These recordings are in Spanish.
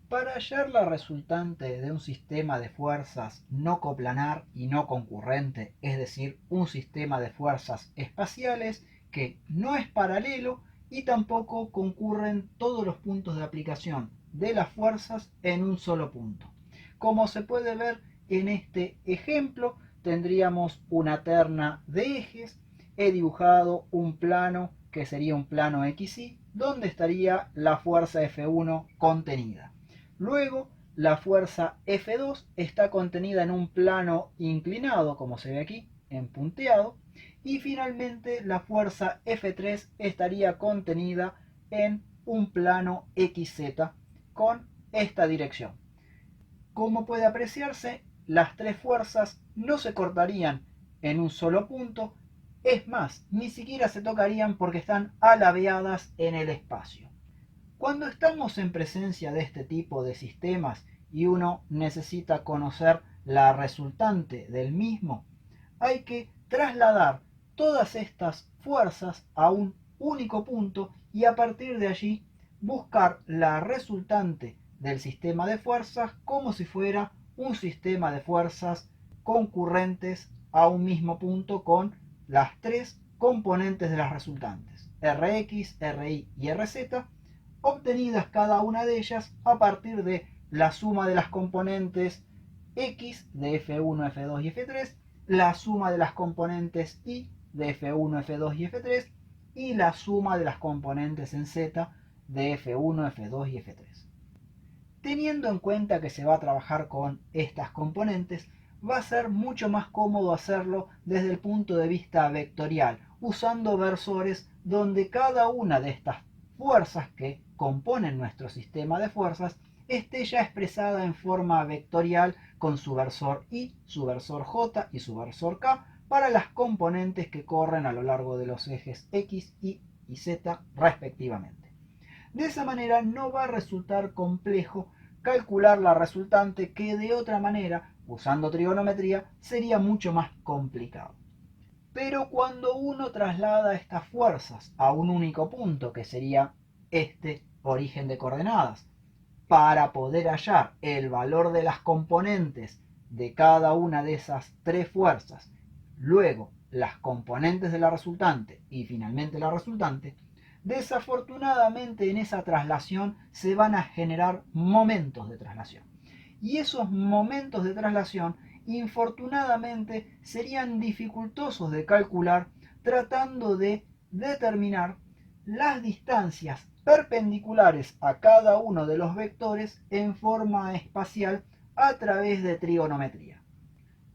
Para hallar la resultante de un sistema de fuerzas no coplanar y no concurrente, es decir, un sistema de fuerzas espaciales que no es paralelo y tampoco concurren todos los puntos de aplicación de las fuerzas en un solo punto. Como se puede ver en este ejemplo, tendríamos una terna de ejes. He dibujado un plano que sería un plano XY, donde estaría la fuerza F1 contenida. Luego, la fuerza F2 está contenida en un plano inclinado, como se ve aquí, en punteado. Y finalmente, la fuerza F3 estaría contenida en un plano XZ con esta dirección. Como puede apreciarse, las tres fuerzas no se cortarían en un solo punto, es más, ni siquiera se tocarían porque están alabeadas en el espacio. Cuando estamos en presencia de este tipo de sistemas y uno necesita conocer la resultante del mismo, hay que trasladar todas estas fuerzas a un único punto y a partir de allí buscar la resultante del sistema de fuerzas como si fuera un sistema de fuerzas concurrentes a un mismo punto con las tres componentes de las resultantes, Rx, Ry y Rz, obtenidas cada una de ellas a partir de la suma de las componentes X de F1, F2 y F3, la suma de las componentes Y de F1, F2 y F3 y la suma de las componentes en Z de F1, F2 y F3. Teniendo en cuenta que se va a trabajar con estas componentes, va a ser mucho más cómodo hacerlo desde el punto de vista vectorial, usando versores donde cada una de estas fuerzas que componen nuestro sistema de fuerzas esté ya expresada en forma vectorial con su versor Y, su versor J y su versor K para las componentes que corren a lo largo de los ejes X, Y y Z respectivamente. De esa manera no va a resultar complejo calcular la resultante que de otra manera, usando trigonometría, sería mucho más complicado. Pero cuando uno traslada estas fuerzas a un único punto, que sería este origen de coordenadas, para poder hallar el valor de las componentes de cada una de esas tres fuerzas, luego las componentes de la resultante y finalmente la resultante, desafortunadamente en esa traslación se van a generar momentos de traslación. Y esos momentos de traslación, infortunadamente, serían dificultosos de calcular tratando de determinar las distancias perpendiculares a cada uno de los vectores en forma espacial a través de trigonometría.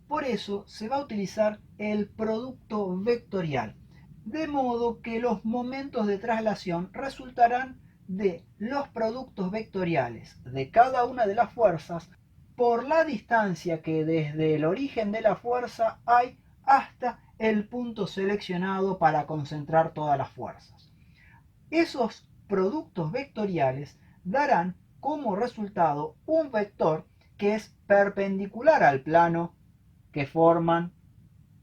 Por eso se va a utilizar el producto vectorial, de modo que los momentos de traslación resultarán de los productos vectoriales de cada una de las fuerzas por la distancia que desde el origen de la fuerza hay hasta el punto seleccionado para concentrar todas las fuerzas. Esos productos vectoriales darán como resultado un vector que es perpendicular al plano que forman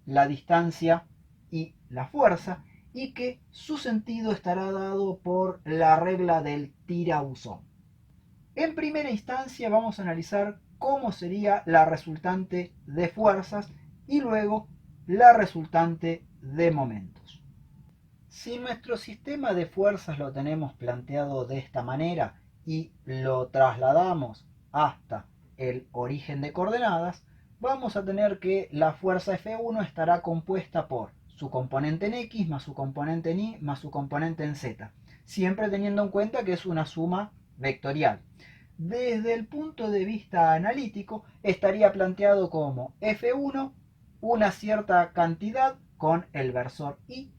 la distancia y la fuerza y que su sentido estará dado por la regla del tirabuzón. En primera instancia vamos a analizar cómo sería la resultante de fuerzas y luego la resultante de momentos. Si nuestro sistema de fuerzas lo tenemos planteado de esta manera y lo trasladamos hasta el origen de coordenadas, vamos a tener que la fuerza F1 estará compuesta por su componente en X más su componente en Y más su componente en Z, siempre teniendo en cuenta que es una suma vectorial. Desde el punto de vista analítico estaría planteado como F1 una cierta cantidad con el versor Y,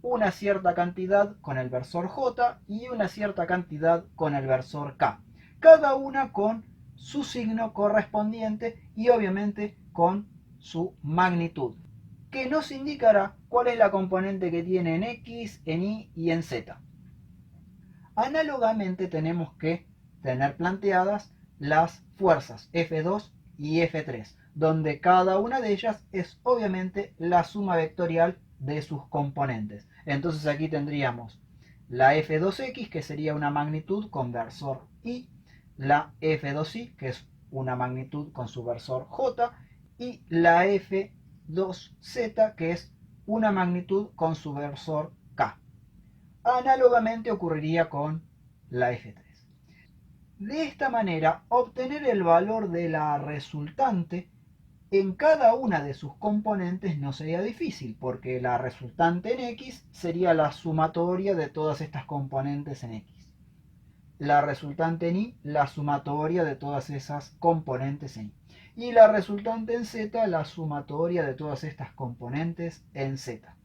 una cierta cantidad con el versor J y una cierta cantidad con el versor K, cada una con su signo correspondiente y obviamente con su magnitud, que nos indicará cuál es la componente que tiene en X, en Y y en Z. Análogamente tenemos que tener planteadas las fuerzas F2 y F3, donde cada una de ellas es obviamente la suma vectorial de sus componentes. Entonces aquí tendríamos la F2X, que sería una magnitud con versor Y, la F2i, que es una magnitud con su versor J, y la F2z, que es una magnitud con su versor K. Análogamente ocurriría con la F3. De esta manera, obtener el valor de la resultante en cada una de sus componentes no sería difícil, porque la resultante en X sería la sumatoria de todas estas componentes en X. La resultante en Y, la sumatoria de todas esas componentes en Y. Y la resultante en Z, la sumatoria de todas estas componentes en Z.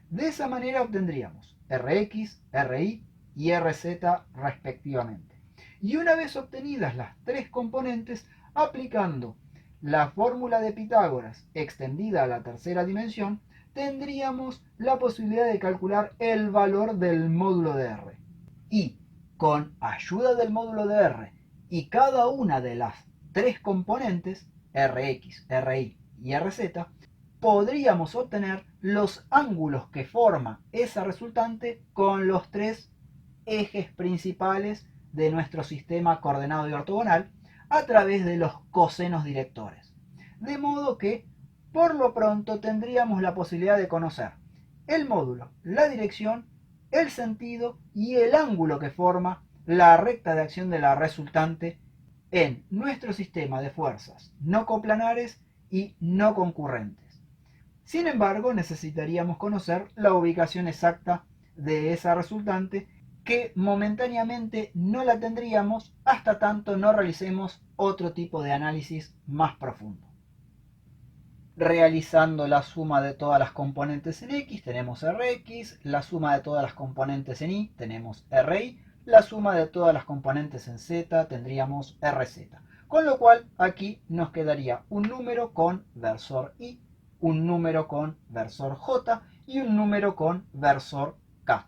De esa manera obtendríamos Rx, Ri y Rz respectivamente. Y una vez obtenidas las tres componentes, aplicando la fórmula de Pitágoras extendida a la tercera dimensión, tendríamos la posibilidad de calcular el valor del módulo de R. Y con ayuda del módulo de R y cada una de las tres componentes, Rx, Ri y Rz, podríamos obtener los ángulos que forma esa resultante con los tres ejes principales de nuestro sistema coordenado y ortogonal a través de los cosenos directores. De modo que, por lo pronto, tendríamos la posibilidad de conocer el módulo, la dirección, el sentido y el ángulo que forma la recta de acción de la resultante en nuestro sistema de fuerzas no coplanares y no concurrentes. Sin embargo, necesitaríamos conocer la ubicación exacta de esa resultante, que momentáneamente no la tendríamos hasta tanto no realicemos otro tipo de análisis más profundo. Realizando la suma de todas las componentes en X tenemos Rx, la suma de todas las componentes en Y tenemos Ri, la suma de todas las componentes en Z tendríamos Rz. Con lo cual aquí nos quedaría un número con versor Y, un número con versor J y un número con versor K.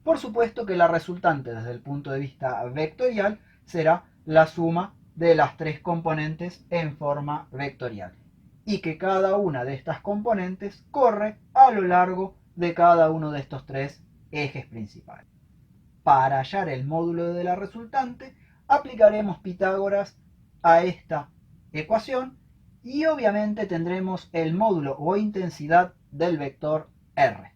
Por supuesto que la resultante desde el punto de vista vectorial será la suma de las tres componentes en forma vectorial, y que cada una de estas componentes corre a lo largo de cada uno de estos tres ejes principales. Para hallar el módulo de la resultante, aplicaremos Pitágoras a esta ecuación y obviamente tendremos el módulo o intensidad del vector R.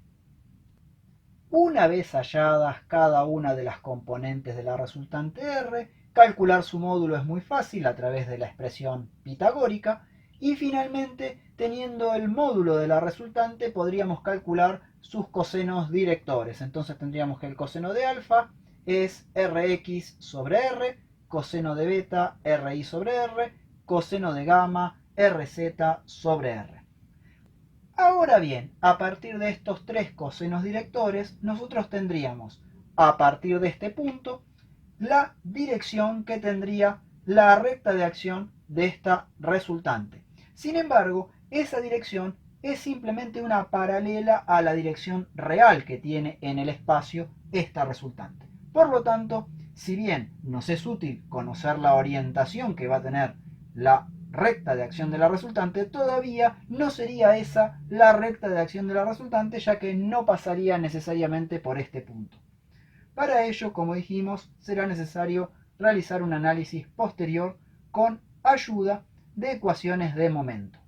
Una vez halladas cada una de las componentes de la resultante R, calcular su módulo es muy fácil a través de la expresión pitagórica, y finalmente, teniendo el módulo de la resultante, podríamos calcular sus cosenos directores. Entonces tendríamos que el coseno de alfa es Rx sobre R, coseno de beta Ri sobre R, coseno de gamma Rz sobre R. Ahora bien, a partir de estos tres cosenos directores, nosotros tendríamos, a partir de este punto, la dirección que tendría la recta de acción de esta resultante. Sin embargo, esa dirección es simplemente una paralela a la dirección real que tiene en el espacio esta resultante. Por lo tanto, si bien nos es útil conocer la orientación que va a tener la recta de acción de la resultante, todavía no sería esa la recta de acción de la resultante, ya que no pasaría necesariamente por este punto. Para ello, como dijimos, será necesario realizar un análisis posterior con ayuda de ecuaciones de momento.